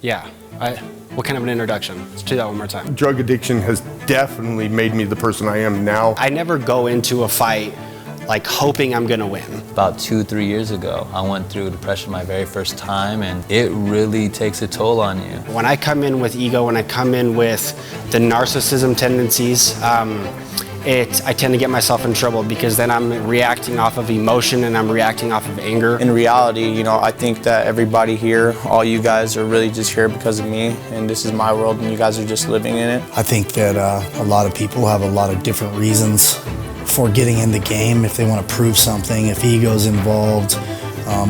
Yeah. What kind of an introduction? Let's do that one more time. Drug addiction has definitely made me the person I am now. I never go into a fight like hoping I'm gonna win. About 2-3 years ago, I went through depression my very first time, and it really takes a toll on you. When I come in with ego, when I come in with the narcissism tendencies, I tend to get myself in trouble because then I'm reacting off of emotion and I'm reacting off of anger. In reality, I think that everybody here, all you guys are really just here because of me, and this is my world and you guys are just living in it. I think that a lot of people have a lot of different reasons for getting in the game, if they want to prove something, if ego's involved,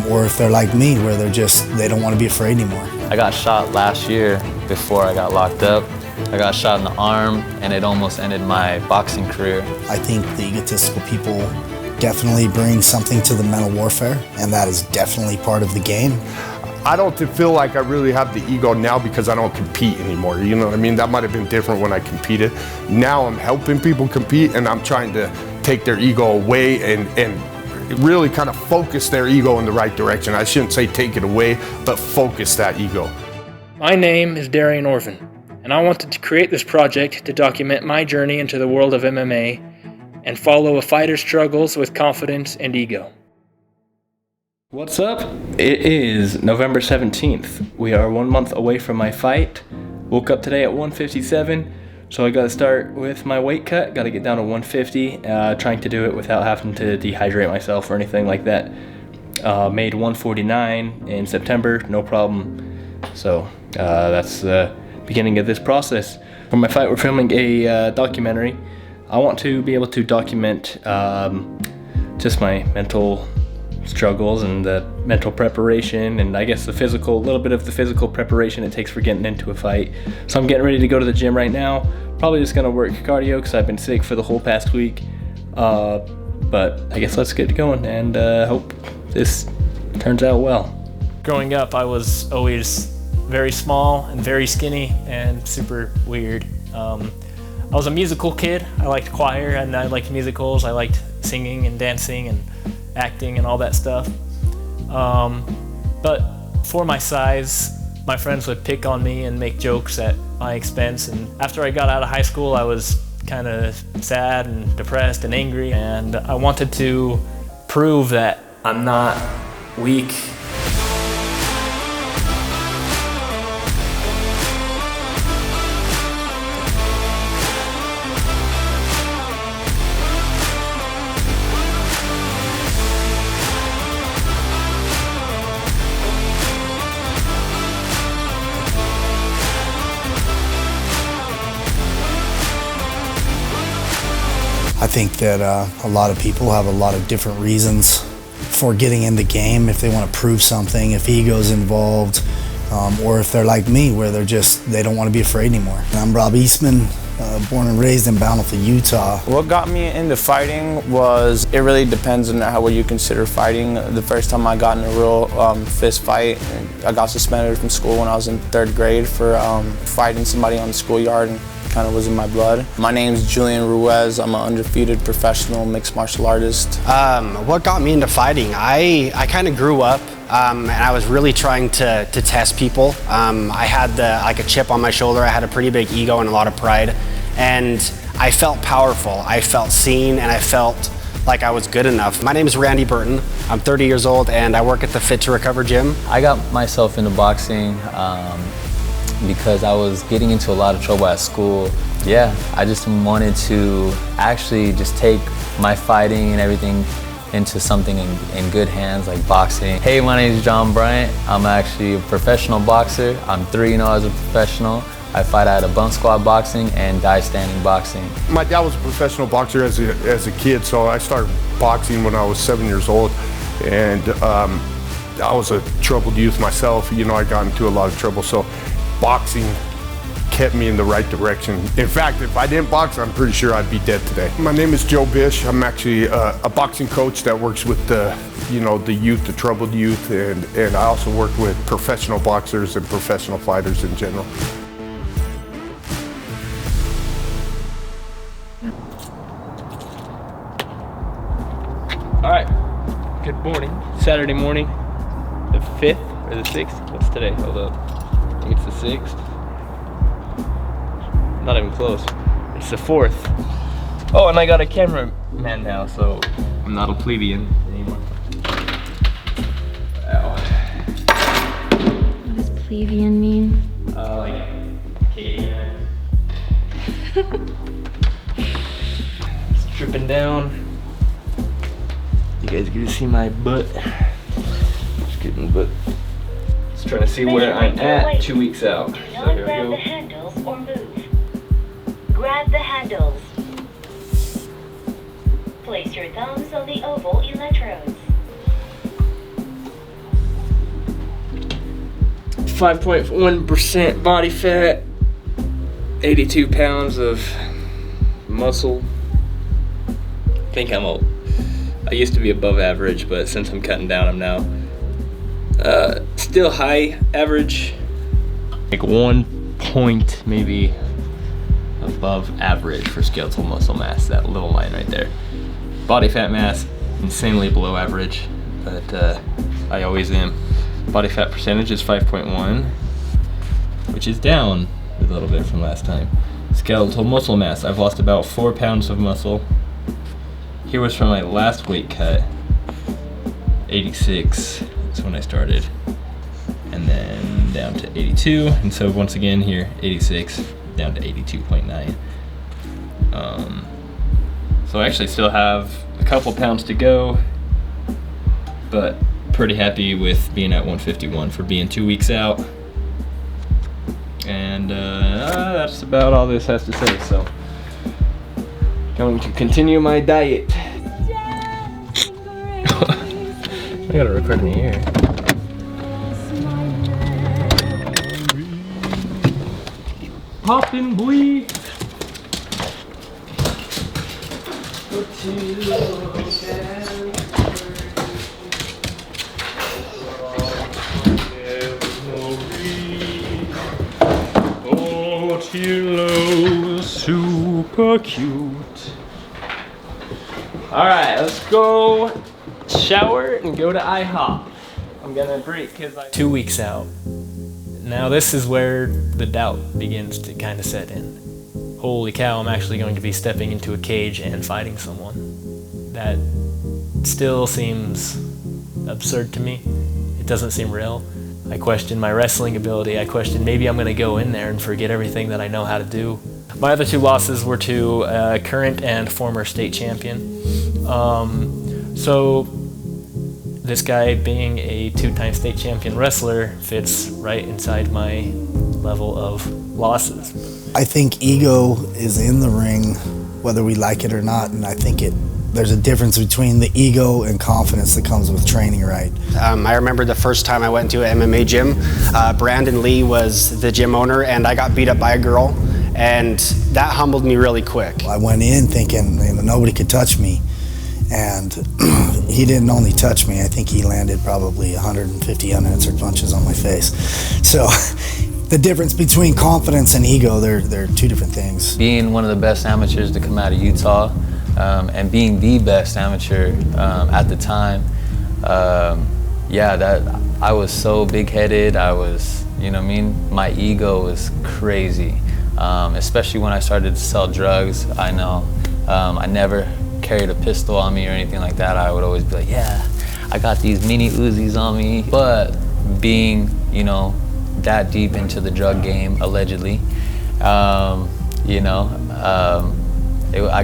or if they're like me, where they don't want to be afraid anymore. I got shot last year before I got locked up. I got shot in the arm, and it almost ended my boxing career. I think the egotistical people definitely bring something to the mental warfare, and that is definitely part of the game. I don't feel like I really have the ego now because I don't compete anymore. You know what I mean? That might have been different when I competed. Now I'm helping people compete, and I'm trying to take their ego away and really kind of focus their ego in the right direction. I shouldn't say take it away, but focus that ego. My name is Darien Orvin, and I wanted to create this project to document my journey into the world of MMA and follow a fighter's struggles with confidence and ego. What's up? It is November 17th. We are 1 month away from my fight. Woke up today at 157, so I gotta start with my weight cut. Gotta get down to 150, trying to do it without having to dehydrate myself or anything like that. Made 149 in September, no problem. So that's the beginning of this process. For my fight, we're filming a documentary. I want to be able to document just my mental struggles and the mental preparation, and I guess a little bit of the physical preparation it takes for getting into a fight. So I'm getting ready to go to the gym right now. Probably just gonna work cardio because I've been sick for the whole past week. But I guess let's get going and hope this turns out well. Growing up, I was always very small and very skinny and super weird. I was a musical kid. I liked choir and I liked musicals. I liked singing and dancing and acting and all that stuff. But for my size, my friends would pick on me and make jokes at my expense. And after I got out of high school, I was kind of sad and depressed and angry. And I wanted to prove that I'm not weak. I think that a lot of people have a lot of different reasons for getting in the game, if they want to prove something, if ego's involved, or if they're like me, where they don't want to be afraid anymore. I'm Rob Eastman, born and raised in Bountiful, Utah. What got me into fighting was, it really depends on what you consider fighting. The first time I got in a real fist fight, I got suspended from school when I was in 3rd grade for fighting somebody on the schoolyard, and kind of was in my blood. My name's Julian Ruiz. I'm an undefeated professional mixed martial artist. What got me into fighting? I kind of grew up and I was really trying to test people. I had like a chip on my shoulder. I had a pretty big ego and a lot of pride, and I felt powerful. I felt seen, and I felt like I was good enough. My name is Randy Burton. I'm 30 years old, and I work at the Fit to Recover gym. I got myself into boxing because I was getting into a lot of trouble at school. Yeah, I just wanted to actually just take my fighting and everything into something in good hands, like boxing. Hey, my name is John Bryant. I'm actually a professional boxer. I'm 3-0 as a professional. I fight out of bunk squad boxing and die standing boxing. My dad was a professional boxer as a kid, so I started boxing when I was 7 years old, and I was a troubled youth myself. I got into a lot of trouble, so boxing kept me in the right direction. In fact, if I didn't box, I'm pretty sure I'd be dead today. My name is Joe Bish. I'm actually a boxing coach that works with the youth, the troubled youth, and I also work with professional boxers and professional fighters in general. All right, good morning. Saturday morning, the 5th or the 6th? What's today? Hold up. think it's the 6th. Not even close. It's the 4th. Oh, and I got a cameraman now, so I'm not a plebeian anymore. Ow. What does plebeian mean? Like Katie. It's dripping down. You guys get to see my butt. Just kidding, but just trying to see where I'm at 2 weeks out. Do So not here we grab go. the handles or move. Grab the handles. Place your thumbs on the oval electrodes. 5.1% body fat, 82 pounds of muscle. I think I'm old. I used to be above average, but since I'm cutting down, I'm now still high average. Like 1 point maybe above average for skeletal muscle mass, that little line right there. Body fat mass, insanely below average, but I always am. Body fat percentage is 5.1, which is down a little bit from last time. Skeletal muscle mass, I've lost about 4 pounds of muscle. Here was from my last weight cut, 86, that's when I started. And then down to 82, and so once again here, 86, down to 82.9. So I actually still have a couple pounds to go, but pretty happy with being at 151 for being 2 weeks out. And that's about all this has to say, so going to continue my diet. I gotta record in the air. Poppin' boy. Tilo, super cute. Alright, let's go shower and go to IHOP. I'm gonna break because 2 weeks out. Now this is where the doubt begins to kind of set in. Holy cow, I'm actually going to be stepping into a cage and fighting someone. That still seems absurd to me. It doesn't seem real. I question my wrestling ability. I question maybe I'm going to go in there and forget everything that I know how to do. My other 2 losses were to current and former state champion. So this guy being a 2-time state champion wrestler fits right inside my level of losses. I think ego is in the ring, whether we like it or not, and I think there's a difference between the ego and confidence that comes with training right. I remember the first time I went to an MMA gym, Brandon Lee was the gym owner, and I got beat up by a girl, and that humbled me really quick. I went in thinking nobody could touch me, and he didn't only touch me, I think he landed probably 150 unanswered punches on my face. So the difference between confidence and ego, they're 2 different things. Being one of the best amateurs to come out of Utah, and being the best amateur at the time, that I was so big-headed. I was, my ego was crazy, especially when I started to sell drugs. I know I never carried a pistol on me or anything like that. I would always be like, yeah, I got these mini Uzis on me. But being, that deep into the drug game, allegedly, I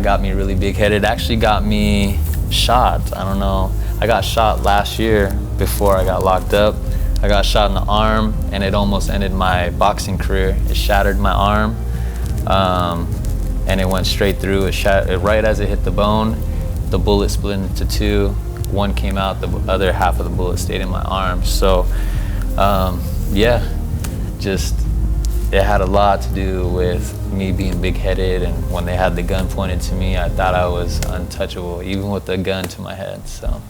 got me really big-headed. It actually got me shot. I don't know. I got shot last year before I got locked up. I got shot in the arm, and it almost ended my boxing career. It shattered my arm, and it went straight through. It right as it hit the bone. The bullet split into 2. One came out. The other half of the bullet stayed in my arm. So, it had a lot to do with me being big-headed, and when they had the gun pointed to me, I thought I was untouchable, even with the gun to my head, so.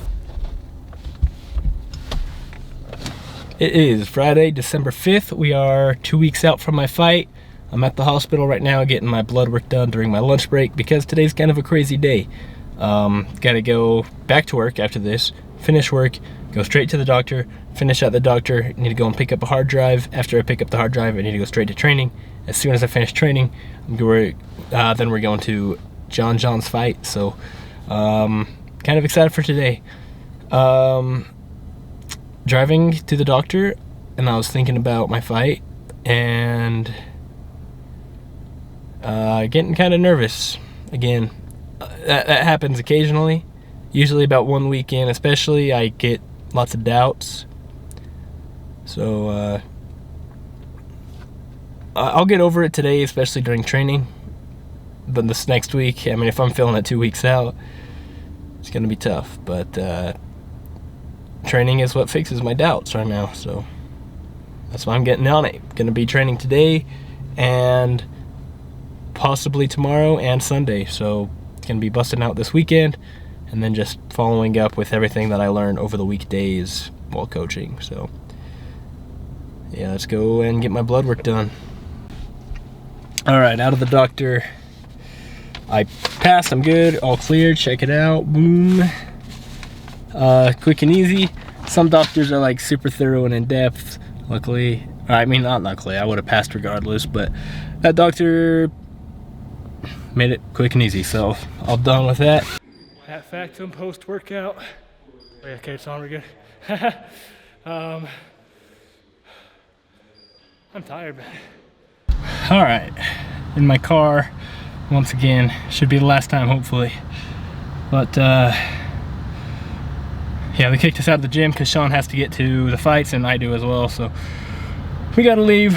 It is Friday, December 5th. We are 2 weeks out from my fight. I'm at the hospital right now getting my blood work done during my lunch break because today's kind of a crazy day. Gotta go back to work after this, finish work, go straight to the doctor, finish at the doctor, need to go and pick up a hard drive. After I pick up the hard drive, I need to go straight to training. As soon as I finish training, then we're going to John's fight. So kind of excited for today. Driving to the doctor, and I was thinking about my fight and getting kind of nervous again. That happens occasionally, usually about 1 week in especially. I get lots of doubts, so I'll get over it today, especially during training. But this next week, I mean, if I'm feeling it 2 weeks out, it's gonna be tough. But training is what fixes my doubts right now, so that's why I'm getting on it. Gonna be training today and possibly tomorrow and Sunday, so it's gonna be busting out this weekend and then just following up with everything that I learned over the weekdays while coaching. So yeah, let's go and get my blood work done. All right, out of the doctor. I passed, I'm good, all clear, check it out, boom. Quick and easy. Some doctors are like super thorough and in depth. Luckily, I mean, not luckily, I would have passed regardless, but that doctor made it quick and easy, so all done with that. At Factum post-workout. Okay, it's on, we're good. I'm tired, man. All right, in my car, once again. Should be the last time, hopefully. But, yeah, they kicked us out of the gym because Sean has to get to the fights, and I do as well, so we gotta leave.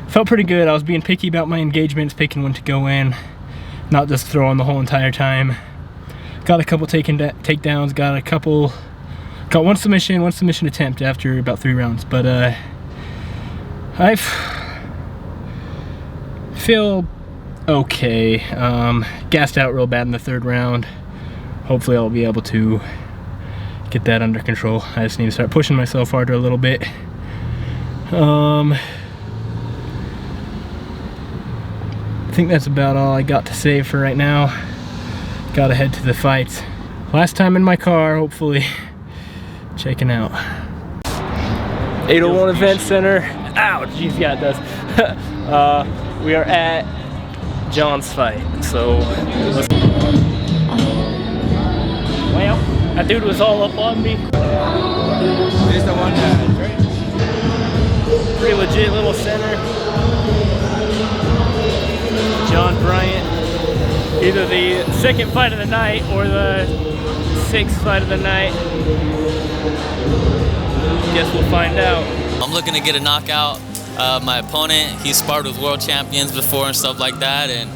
Felt pretty good. I was being picky about my engagements, picking when to go in, not just throwing the whole entire time. Got a couple takedowns, got one submission attempt after about 3 rounds, but I feel okay. Gassed out real bad in the 3rd round. Hopefully I'll be able to get that under control. I just need to start pushing myself harder a little bit. I think that's about all I got to say for right now. Gotta head to the fights. Last time in my car, hopefully. Checking out. 801 Event Center. Ow, jeez, yeah, it does. We are at John's fight, so let's. Well, that dude was all up on me. This the one that Pretty legit little center. John Bryant. Either the 2nd fight of the night or the 6th fight of the night. Guess we'll find out. I'm looking to get a knockout. My opponent, he's sparred with world champions before and stuff like that, and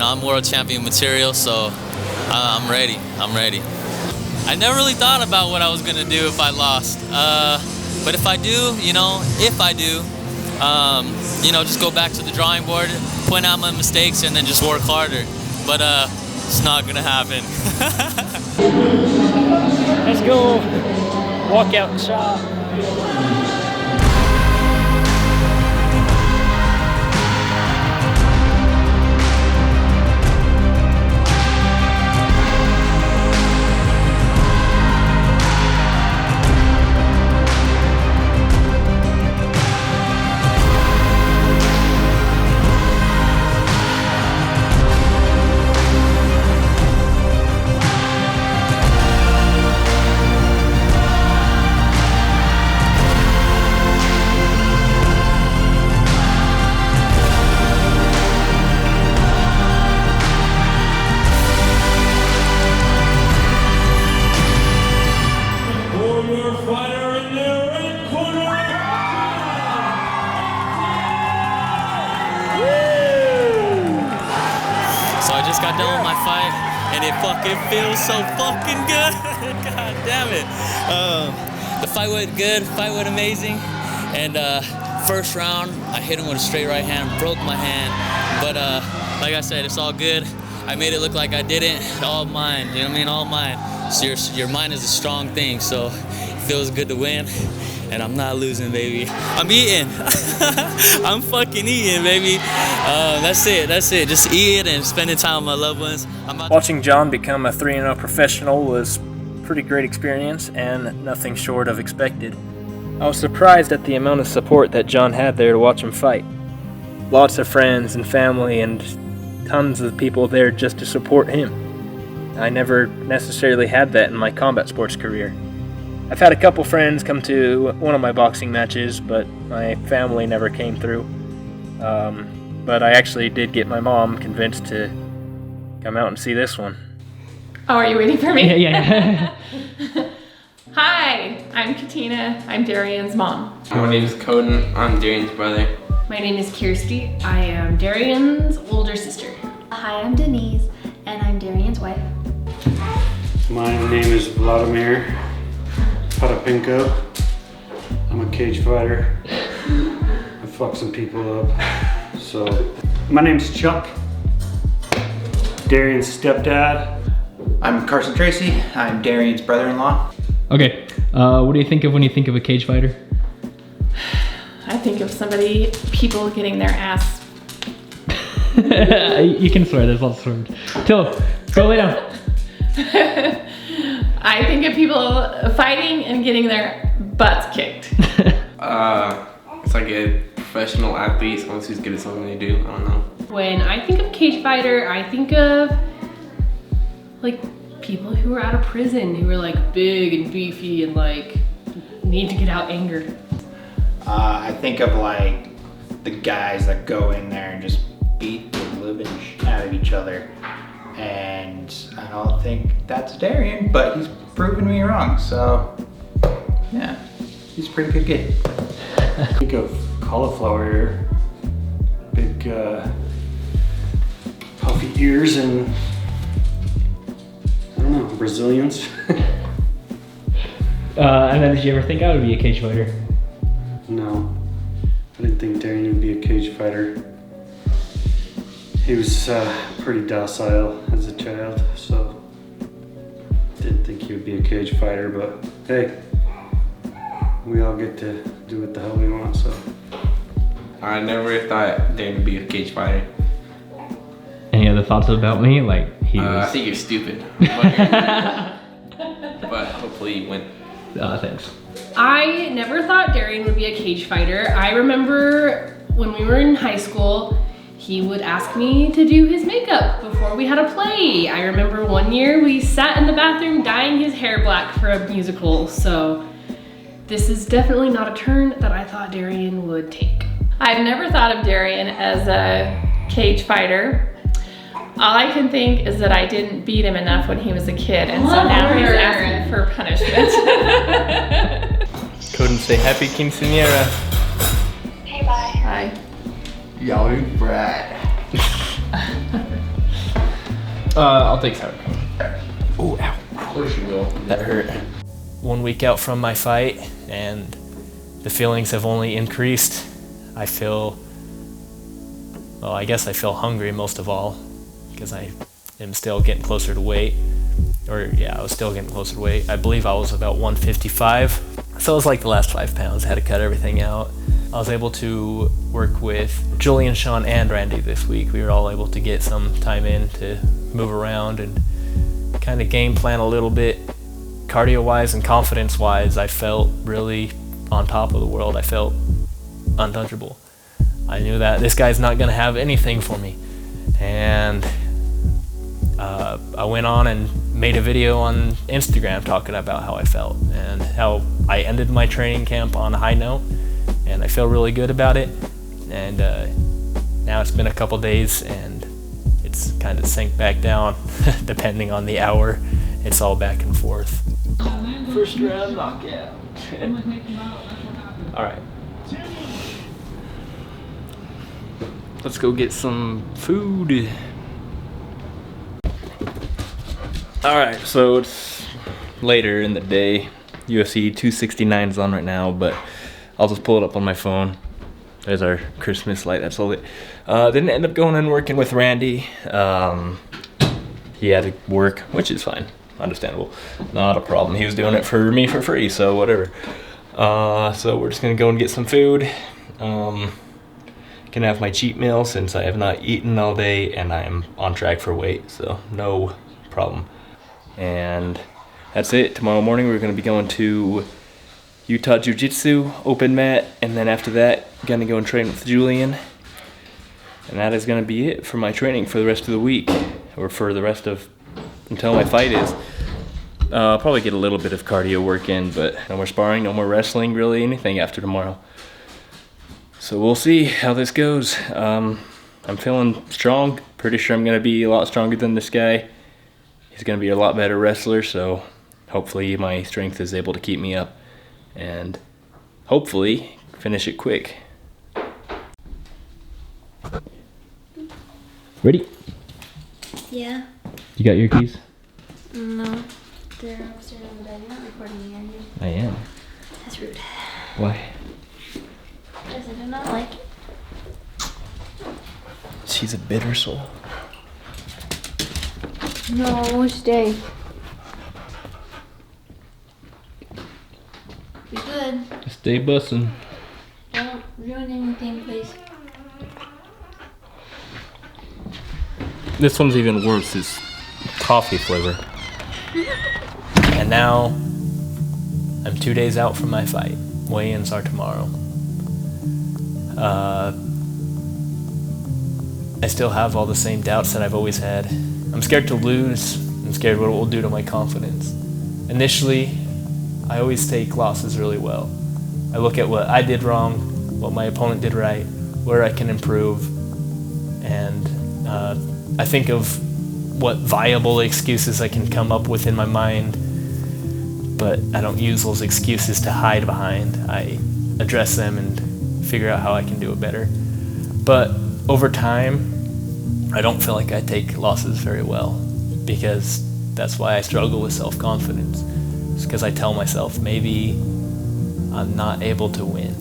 I'm world champion material, so I'm ready. I never really thought about what I was gonna do if I lost, but if I do, just go back to the drawing board, point out my mistakes, and then just work harder. But it's not gonna happen. Let's go walk out and shop. Got done with my fight, and it fucking feels so fucking good. God damn it. The fight went good, fight went amazing, and 1st round, I hit him with a straight right hand, broke my hand, but like I said, it's all good. I made it look like I didn't, all mine, you know what I mean, all mine. So your mind is a strong thing, so it feels good to win, and I'm not losing, baby. I'm eating. I'm fucking eating, baby. That's it. Just eating and spending time with my loved ones. Watching John become a 3-0 professional was a pretty great experience and nothing short of expected. I was surprised at the amount of support that John had there to watch him fight. Lots of friends and family and tons of people there just to support him. I never necessarily had that in my combat sports career. I've had a couple friends come to one of my boxing matches, but my family never came through. But I actually did get my mom convinced to come out and see this one. Oh, are you waiting for me? Yeah. Hi, I'm Katina. I'm Darien's mom. My name is Coden. I'm Darien's brother. My name is Kirsty. I am Darien's older sister. Hi, I'm Denise, and I'm Darien's wife. My name is Vladimir Potapinko. I'm a cage fighter. I fuck some people up. So, my name's Chuck. Darien's stepdad. I'm Carson Tracy. I'm Darien's brother-in-law. Okay, what do you think of when you think of a cage fighter? I think of people getting their ass. You can swear, there's lots of swears. Till, go lay down. I think of people fighting and getting their butts kicked. It's like a professional athlete, someone who's good at something they do. I don't know. When I think of cage fighter, I think of like people who are out of prison, who are like big and beefy and like need to get out anger. I think of like the guys that go in there and just beat the living shit out of each other. And I don't think that's Darien, but he's proven me wrong. So yeah, he's a pretty good kid. Think of cauliflower, big puffy ears, and I don't know, Brazilians. And then did you ever think I would be a cage fighter? No, I didn't think Darien would be a cage fighter. He was pretty docile as a child, so didn't think he would be a cage fighter, but hey, we all get to do what the hell we want, so. I never thought Darien would be a cage fighter. Any other thoughts about me? Like, he was... I think you're stupid. But hopefully you win. Thanks. I never thought Darien would be a cage fighter. I remember when we were in high school, he would ask me to do his makeup before we had a play. I remember one year we sat in the bathroom dyeing his hair black for a musical, so this is definitely not a turn that I thought Darien would take. I've never thought of Darien as a cage fighter. All I can think is that I didn't beat him enough when he was a kid, and so now he's asking for punishment. Couldn't say happy quinceañera. Hey, bye. Hi. Y'all brat. I'll take sour. Oh, ow. Of course you will. That hurt. 1 week out from my fight, and the feelings have only increased. I feel hungry most of all, because I am still getting closer to weight. I was still getting closer to weight. I believe I was about 155. So it was like the last 5 pounds. I had to cut everything out. I was able to work with Julian, Sean, and Randy this week. We were all able to get some time in to move around and kind of game plan a little bit. Cardio-wise and confidence-wise, I felt really on top of the world. I felt untouchable. I knew that this guy's not going to have anything for me. And I went on and made a video on Instagram talking about how I felt and how I ended my training camp on a high note, and I feel really good about it. And now it's been a couple days and it's kind of sank back down. Depending on the hour, it's all back and forth. First round knockout. All right. Let's go get some food. All right, so it's later in the day. UFC 269 is on right now, but I'll just pull it up on my phone. There's our Christmas light, that's all it. Didn't end up going and working with Randy. He had to work, which is fine, understandable. Not a problem, he was doing it for me for free, so whatever. So we're just gonna go and get some food. can have my cheat meal since I have not eaten all day and I'm on track for weight, so no problem. And that's it. Tomorrow morning we're going to be going to Utah Jiu-Jitsu, open mat, and then after that, going to go and train with Julian. And that is going to be it for my training for the rest of the week, or for the rest of, until my fight is. I'll probably get a little bit of cardio work in, but no more sparring, no more wrestling, really anything after tomorrow. So we'll see how this goes. I'm feeling strong. Pretty sure I'm going to be a lot stronger than this guy. He's going to be a lot better wrestler, so hopefully my strength is able to keep me up and hopefully finish it quick. Ready? Yeah. You got your keys? No. They're upstairs in the bed. You're not recording me, are you? I am. That's rude. Why? Because I do not like it. She's a bitter soul. No, stay. Be good. Stay bussin'. Don't ruin anything, please. This one's even worse. It's coffee flavor. And now, I'm 2 days out from my fight. Weigh-ins are tomorrow. I still have all the same doubts that I've always had. I'm scared to lose. I'm scared what it will do to my confidence. Initially, I always take losses really well. I look at what I did wrong, what my opponent did right, where I can improve, and I think of what viable excuses I can come up with in my mind, but I don't use those excuses to hide behind. I address them and figure out how I can do it better. But over time, I don't feel like I take losses very well, because that's why I struggle with self-confidence. It's because I tell myself maybe I'm not able to win.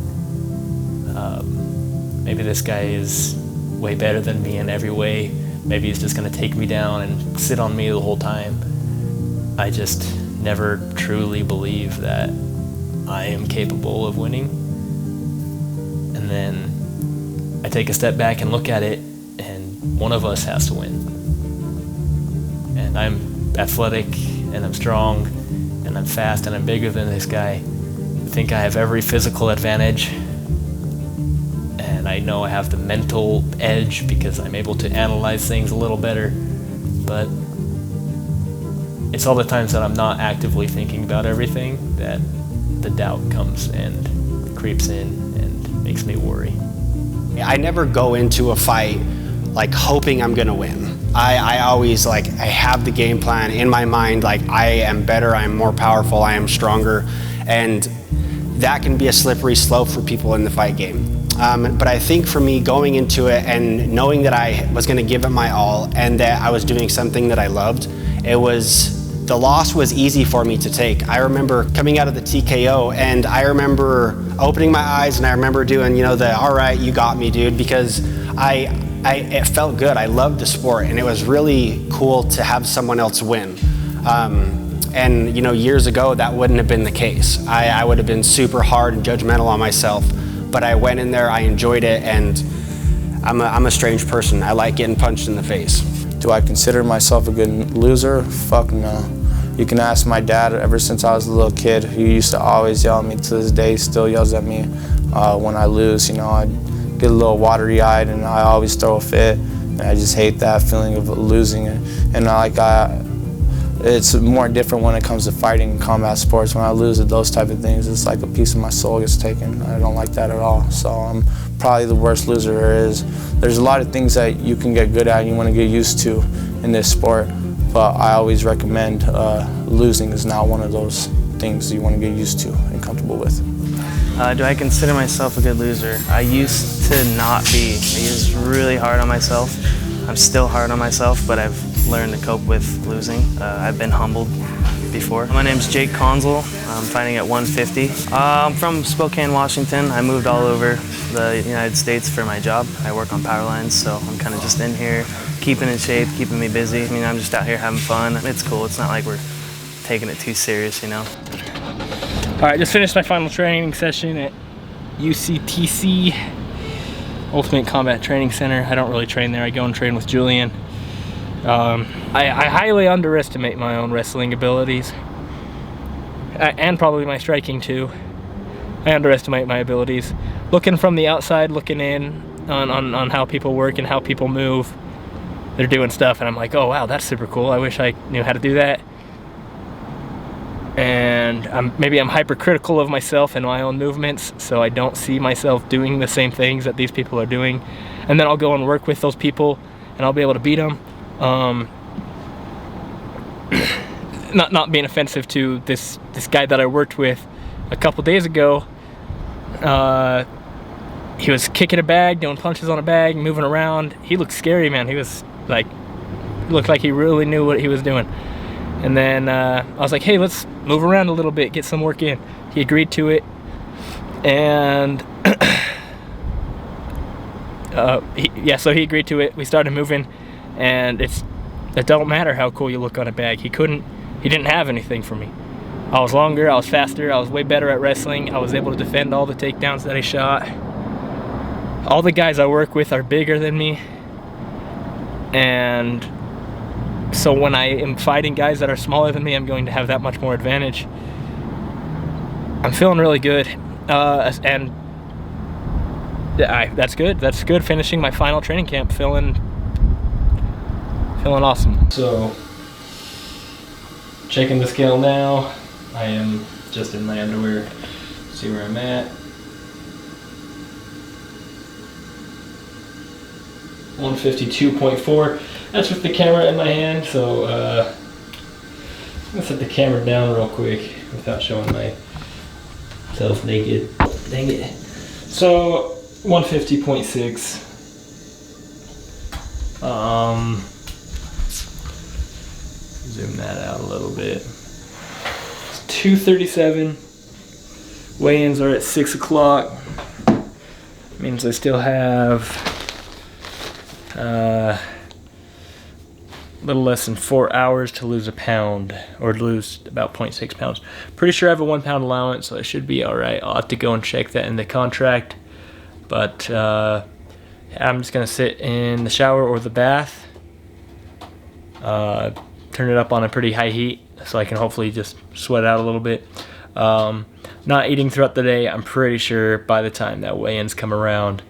Maybe this guy is way better than me in every way. Maybe he's just going to take me down and sit on me the whole time. I just never truly believe that I am capable of winning. And then I take a step back and look at it, and one of us has to win. And I'm athletic, and I'm strong, and I'm fast, and I'm bigger than this guy. I think I have every physical advantage, and I know I have the mental edge because I'm able to analyze things a little better. But it's all the times that I'm not actively thinking about everything that the doubt comes and creeps in and makes me worry. I never go into a fight like hoping I'm gonna win. I always I have the game plan in my mind, like I am better, I am more powerful, I am stronger, and that can be a slippery slope for people in the fight game. But I think for me, going into it and knowing that I was gonna give it my all and that I was doing something that I loved, the loss was easy for me to take. I remember coming out of the TKO, and I remember opening my eyes, and I remember doing, all right, you got me, dude, because it felt good. I loved the sport, and it was really cool to have someone else win. And years ago, that wouldn't have been the case. I would have been super hard and judgmental on myself, but I went in there, I enjoyed it, and I'm a strange person. I like getting punched in the face. Do I consider myself a good loser? Fuck no. You can ask my dad. Ever since I was a little kid, he used to always yell at me. To this day, he still yells at me when I lose. I get a little watery-eyed, and I always throw a fit. And I just hate that feeling of losing. And it's more different when it comes to fighting and combat sports. When I lose at those type of things, it's like a piece of my soul gets taken. I don't like that at all. So I'm probably the worst loser there is. There's a lot of things that you can get good at and you want to get used to in this sport, but I always recommend losing is not one of those things you want to get used to and comfortable with. Do I consider myself a good loser? I used to not be. I used really hard on myself. I'm still hard on myself, but I've learned to cope with losing. I've been humbled before. My name's Jake Conzel. I'm fighting at 150. I'm from Spokane, Washington. I moved all over the United States for my job. I work on power lines, so I'm kind of just in here, keeping in shape, keeping me busy. I'm just out here having fun. It's cool. It's not like we're taking it too serious, All right, just finished my final training session at UCTC. Ultimate Combat Training Center. I don't really train there. I go and train with Julian. I highly underestimate my own wrestling abilities. And probably my striking too. I underestimate my abilities. Looking from the outside, looking in on how people work and how people move, they're doing stuff and I'm like, oh wow, that's super cool. I wish I knew how to do that. And maybe I'm hypercritical of myself and my own movements, so I don't see myself doing the same things that these people are doing. And then I'll go and work with those people and I'll be able to beat them. Not being offensive to this guy that I worked with a couple days ago. He was kicking a bag, doing punches on a bag, moving around. He looked scary, man. He was like, looked like he really knew what he was doing. And then I was like, hey, let's move around a little bit, get some work in. He agreed to it. And so he agreed to it. We started moving, and it don't matter how cool you look on a bag. He didn't have anything for me. I was longer, I was faster, I was way better at wrestling. I was able to defend all the takedowns that I shot. All the guys I work with are bigger than me. And so when I am fighting guys that are smaller than me, I'm going to have that much more advantage. I'm feeling really good. And that's good. That's good. Finishing my final training camp, feeling awesome. So, checking the scale now. I am just in my underwear. See where I'm at. 152.4. That's with the camera in my hand, so I'm gonna set the camera down real quick without showing myself naked. Dang it. So 150.6. Zoom that out a little bit. It's 2:37. Weigh-ins are at 6 o'clock. Means I still have a little less than 4 hours to lose a pound, or lose about 0.6 pounds. Pretty sure I have a 1 pound allowance, so I should be all right. I'll have to go and check that in the contract, but I'm just gonna sit in the shower or the bath, turn it up on a pretty high heat so I can hopefully just sweat out a little bit. Not eating throughout the day. I'm pretty sure by the time that weigh-ins come around,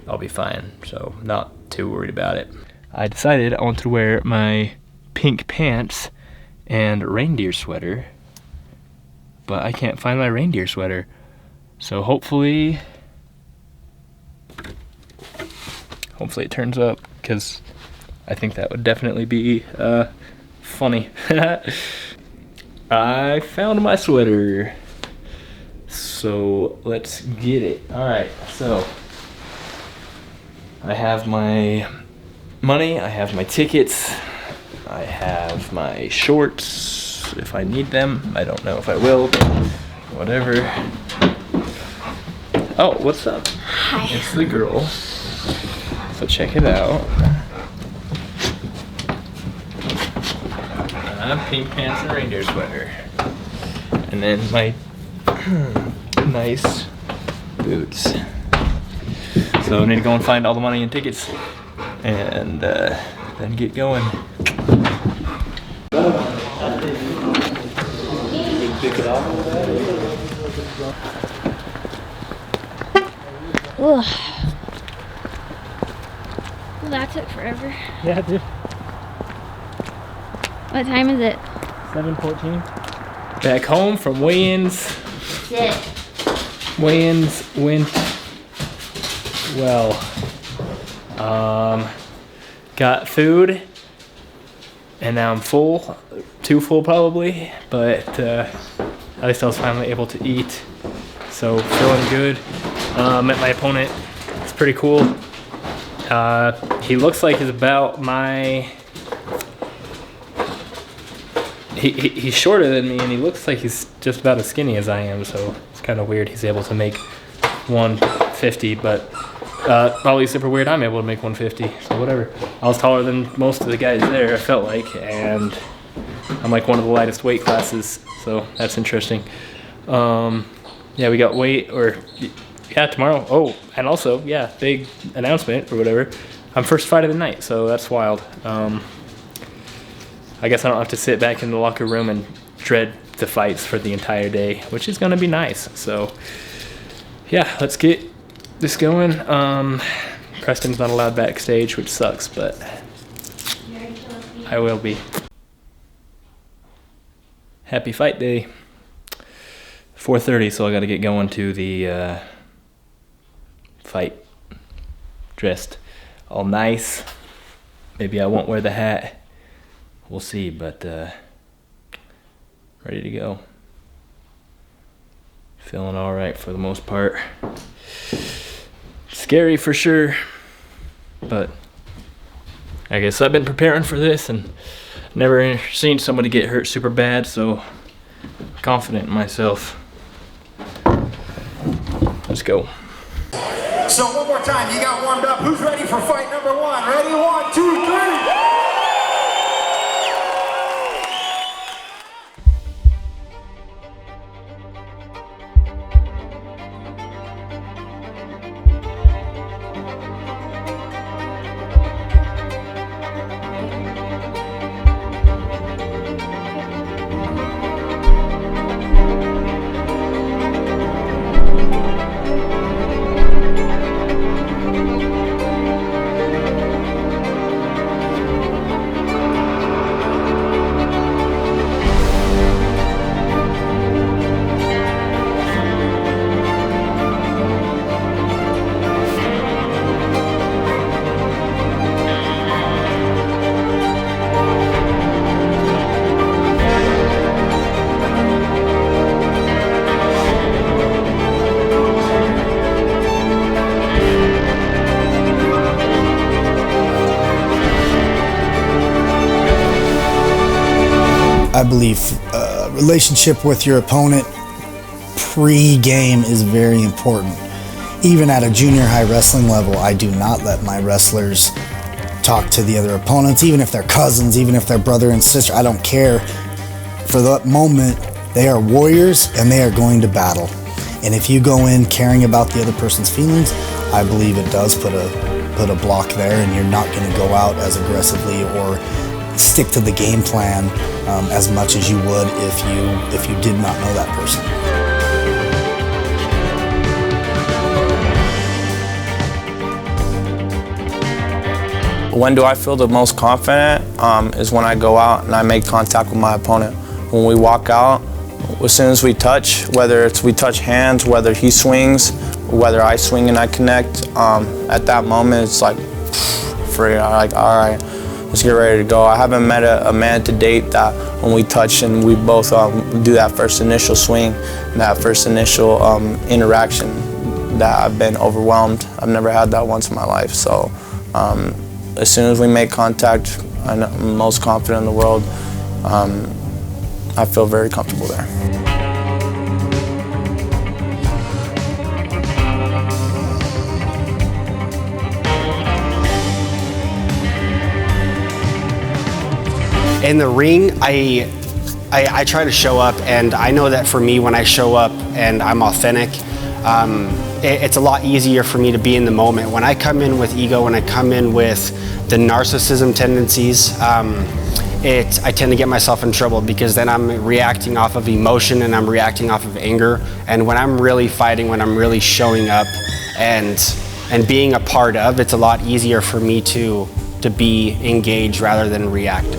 I'll be fine, so not too worried about it. I decided I want to wear my pink pants and reindeer sweater, but I can't find my reindeer sweater. So hopefully it turns up, because I think that would definitely be funny. I found my sweater, so let's get it. All right, so I have my money, I have my tickets, I have my shorts if I need them. I don't know if I will, but whatever. Oh, what's up? Hi. It's the girl. So check it out. Pink pants and reindeer sweater. And then my nice boots. So I need to go and find all the money and tickets, and then get going. Ugh. Well, that took forever. Yeah, it did. What time is it? 7:14. Back home from weigh-ins. Sit. Weigh-ins went well. Got food, and now I'm full. Too full probably, but at least I was finally able to eat. So feeling good. Met my opponent. It's pretty cool. He looks like he's about my... He's shorter than me, and he looks like he's just about as skinny as I am, so it's kind of weird he's able to make 150, but probably super weird I'm able to make 150, so whatever. I was taller than most of the guys there, I felt like, and I'm like one of the lightest weight classes, so that's interesting. Yeah, we got weight, or yeah, tomorrow. Oh, and also, yeah, big announcement or whatever. I'm first fight of the night, so that's wild. I guess I don't have to sit back in the locker room and dread the fights for the entire day, which is gonna be nice. So, yeah, let's get this going. Preston's not allowed backstage, which sucks, but I will be. Happy fight day. 4:30, so I gotta get going to the fight. Dressed all nice. Maybe I won't wear the hat. We'll see, but ready to go. Feeling all right for the most part. Scary for sure, but I guess I've been preparing for this and never seen somebody get hurt super bad, so I'm confident in myself. Let's go. So one more time, you got warmed up. Who's ready for fight number one? Ready? 1, 2, 3. I believe relationship with your opponent pre-game is very important. Even at a junior high wrestling level, I do not let my wrestlers talk to the other opponents, even if they're cousins, even if they're brother and sister. I don't care. For that moment, they are warriors and they are going to battle. And if you go in caring about the other person's feelings, I believe it does put a block there, and you're not going to go out as aggressively or stick to the game plan as much as you would if you did not know that person. When do I feel the most confident is when I go out and I make contact with my opponent. When we walk out, as soon as we touch, whether it's we touch hands, whether he swings, whether I swing and I connect, at that moment it's like free. I'm like, all right, let's get ready to go. I haven't met a man to date that when we touch and we both do that first initial swing, that first initial interaction, that I've been overwhelmed. I've never had that once in my life. So as soon as we make contact, I'm most confident in the world. I feel very comfortable there. In the ring, I try to show up, and I know that for me, when I show up and I'm authentic, it's a lot easier for me to be in the moment. When I come in with ego, when I come in with the narcissism tendencies, I tend to get myself in trouble, because then I'm reacting off of emotion and I'm reacting off of anger. And when I'm really fighting, when I'm really showing up and being a part of, it's a lot easier for me to be engaged rather than reactive.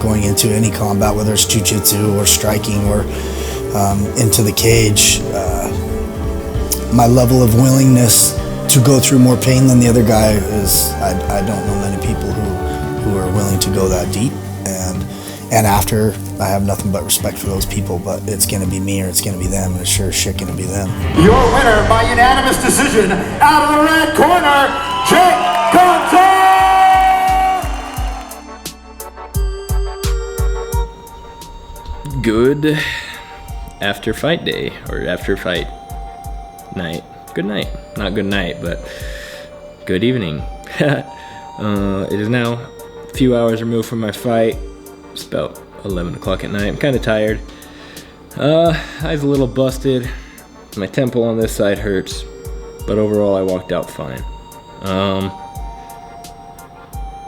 Going into any combat, whether it's jiu-jitsu or striking or into the cage, my level of willingness to go through more pain than the other guy is, I don't know many people who are willing to go that deep. And And after, I have nothing but respect for those people, but it's going to be me or it's going to be them, and it's sure as shit going to be them. Your winner by unanimous decision, out of the red corner, Jake Conte! Good after fight day, or after fight night. Good night. Not good night, but good evening. It is now a few hours removed from my fight. It's about 11 o'clock at night. I'm kind of tired. Eyes a little busted. My temple on this side hurts, but overall I walked out fine.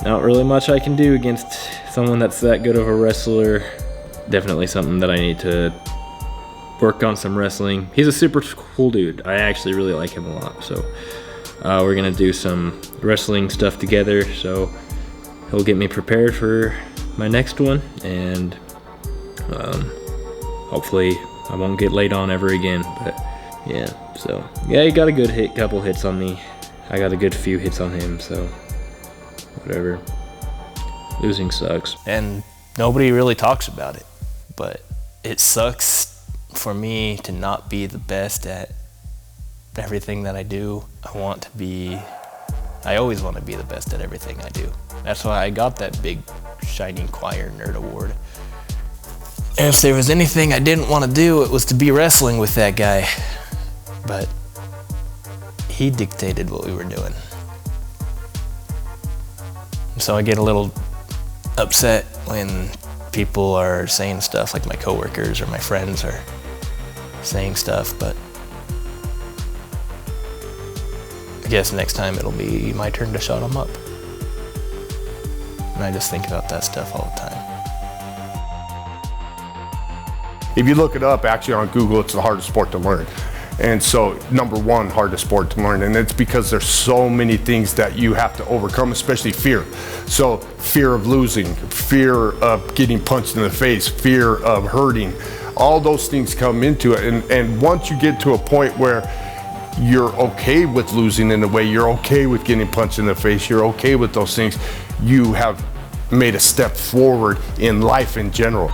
Not really much I can do against someone that's that good of a wrestler. Definitely something that I need to work on some wrestling. He's a super cool dude. I actually really like him a lot. So we're gonna do some wrestling stuff together. So he'll get me prepared for my next one, and hopefully I won't get laid on ever again. But yeah, so yeah, he got a good couple hits on me. I got a good few hits on him. So whatever. Losing sucks. And nobody really talks about it, but it sucks for me to not be the best at everything that I do. I always want to be the best at everything I do. That's why I got that big Shining Choir Nerd Award. And if there was anything I didn't want to do, it was to be wrestling with that guy. But he dictated what we were doing. So I get a little upset when people are saying stuff, like my coworkers or my friends are saying stuff, but I guess next time it'll be my turn to shut them up. And I just think about that stuff all the time. If you look it up, actually on Google, it's the hardest sport to learn. And so, number one, hardest sport to learn. And it's because there's so many things that you have to overcome, especially fear. So, fear of losing, fear of getting punched in the face, fear of hurting. All those things come into it. And once you get to a point where you're okay with losing in a way, you're okay with getting punched in the face, you're okay with those things, you have made a step forward in life in general.